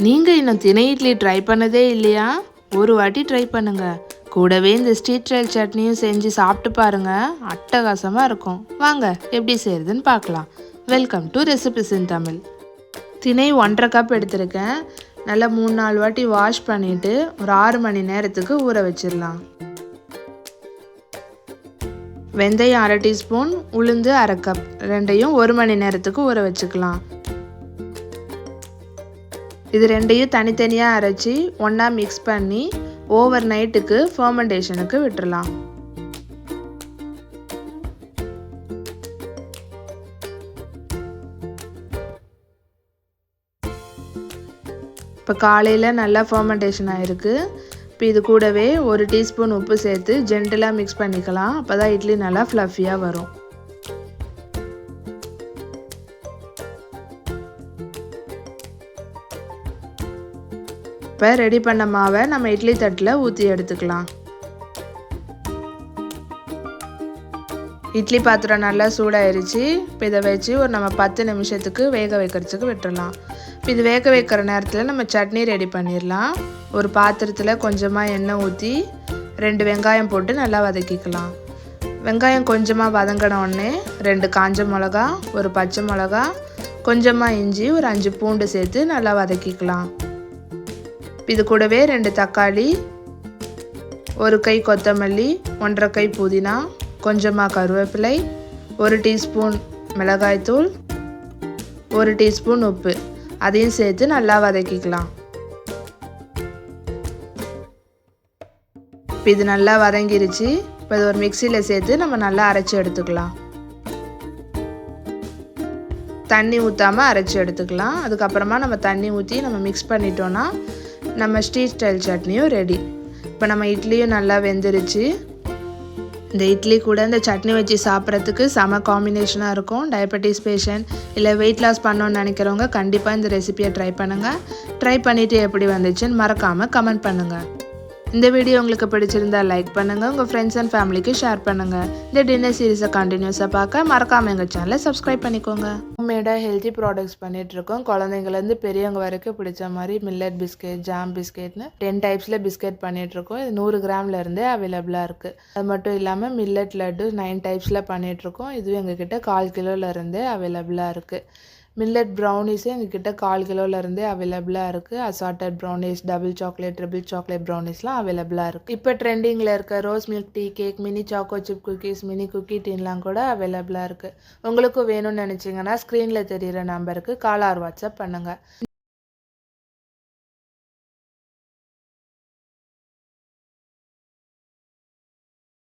நீங்கள் இன்னும் தினை இட்லி ட்ரை பண்ணதே இல்லையா? ஒரு வாட்டி ட்ரை பண்ணுங்க. கூடவே இந்த ஸ்ட்ரீட் ஸ்டைல் சட்னியும் செஞ்சு சாப்பிட்டு பாருங்க, அட்டகாசமாக இருக்கும். வாங்க எப்படி செய்யறதுன்னு பார்க்கலாம். வெல்கம் டு ரெசிபிஸ் இன் தமிழ். தினை 1.5 கப் எடுத்திருக்கேன். நல்லா 3-4 வாட்டி வாஷ் பண்ணிவிட்டு ஒரு 6 மணி நேரத்துக்கு ஊற வச்சிடலாம். வெந்தயம் 1/2 டீஸ்பூன், உளுந்து 1/2 கப், ரெண்டையும் 1 மணி நேரத்துக்கு ஊற வச்சுக்கலாம். இது ரெண்டையும் தனித்தனியாக அரைச்சி ஒன்றா மிக்ஸ் பண்ணி ஓவர் நைட்டுக்கு ஃபர்மெண்டேஷனுக்கு விட்டுறலாம். இப்போ காலையில் நல்லா ஃபர்மெண்டேஷன் ஆகிருக்கு. இப்போ இது கூடவே 1 டீஸ்பூன் உப்பு சேர்த்து ஜென்டலாக மிக்ஸ் பண்ணிக்கலாம். அப்போ தான் இட்லி நல்லா ஃப்ளஃபியாக வரும். இப்போ ரெடி பண்ண மாவை நம்ம இட்லி தட்டில் ஊற்றி எடுத்துக்கலாம். இட்லி பாத்திரம் நல்லா சூடாயிருச்சு. இப்போ இதை வச்சு நம்ம 10 நிமிஷத்துக்கு வேக வைக்கிறதுக்கு விட்டுடலாம். இப்போ இது வேக வைக்கிற நேரத்தில் நம்ம சட்னி ரெடி பண்ணிடலாம். ஒரு பாத்திரத்தில் கொஞ்சமாக எண்ணெய் ஊற்றி 2 வெங்காயம் போட்டு நல்லா வதக்கிக்கலாம். வெங்காயம் கொஞ்சமாக வதங்கின உடனே 2 காஞ்ச மிளகா, ஒரு பச்சை மிளகா, கொஞ்சமாக இஞ்சி, ஒரு 5 பூண்டு சேர்த்து நல்லா வதக்கிக்கலாம். இது கூடவே 2 தக்காளி, ஒரு கை கொத்தமல்லி, 1.5 கை புதினா, கொஞ்சமாக கருவேப்பிலை, 1 டீஸ்பூன் மிளகாய்த்தூள், 1 டீஸ்பூன் உப்பு, அதையும் சேர்த்து நல்லா வதக்கிக்கலாம். இது நல்லா வதங்கிருச்சு. இப்போ இது ஒரு மிக்சியில் சேர்த்து நம்ம நல்லா அரைச்சி எடுத்துக்கலாம். தண்ணி ஊற்றாமல் அரைச்சி எடுத்துக்கலாம். அதுக்கப்புறமா நம்ம தண்ணி ஊற்றி நம்ம மிக்ஸ் பண்ணிட்டோன்னா நம்ம ஸ்ட்ரீட் ஸ்டைல் சட்னியும் ரெடி. இப்போ நம்ம இட்லியும் நல்லா வெந்துருச்சு. இந்த இட்லி கூட இந்த சட்னி வச்சு சாப்பிட்றதுக்கு செம காம்பினேஷனாக இருக்கும். டயபெட்டிஸ் பேஷண்ட் இல்லை வெயிட் லாஸ் பண்ணணும்னு நினைக்கிறவங்க கண்டிப்பாக இந்த ரெசிபியை ட்ரை பண்ணுங்கள். ட்ரை பண்ணிவிட்டு எப்படி வந்துச்சுன்னு மறக்காமல் கமெண்ட் பண்ணுங்கள். இந்த வீடியோ உங்களுக்கு பிடிச்சிருந்தா லைக் பண்ணுங்கள், உங்கள் ஃப்ரெண்ட்ஸ் அண்ட் ஃபேமிலிக்கு ஷேர் பண்ணுங்கள். இந்த டின்னர் சீரீஸை கண்டினியூஸாக பார்க்க மறக்காமல் எங்கள் சேனலை சப்ஸ்கிரைப் பண்ணிக்கோங்க. ஹோம்மேடாக ஹெல்த்தி ப்ராடக்ட்ஸ் பண்ணிகிட்ருக்கோம். குழந்தைங்கலேருந்து பெரியவங்க வரைக்கும் பிடிச்ச மாதிரி மில்லட் பிஸ்கெட், ஜாம் பிஸ்கெட்னு 10 டைப்ஸில் பிஸ்கெட் பண்ணிகிட்ருக்கோம். இது 100 கிராம்லேருந்தே அவைலபிளாக இருக்குது. அது மட்டும் இல்லாமல் மில்லட் லட்டு 9 டைப்ஸில் பண்ணிகிட்ருக்கோம். இதுவும் எங்ககிட்ட 1/4 கிலோலேருந்தே அவைலபிளாக இருக்குது. மில்லட் ப்ரௌனிஸே எங்ககிட்ட 1/4 கிலோலேருந்தே அவைலபிளாக இருக்குது. Assorted brownies, double chocolate, triple chocolate ப்ரௌனிஸ்லாம் அவைலபிளாக இருக்குது. இப்போ ட்ரெண்டிங்கில் இருக்க rose milk tea cake, mini choco chip cookies, mini cookie டீன்லாம் கூட அவைலபிளாக இருக்குது. உங்களுக்கும் வேணும்னு நினச்சிங்கன்னா ஸ்க்ரீனில் தெரிகிற நம்பருக்கு கால் ஆர் வாட்ஸ்அப் பண்ணுங்கள்.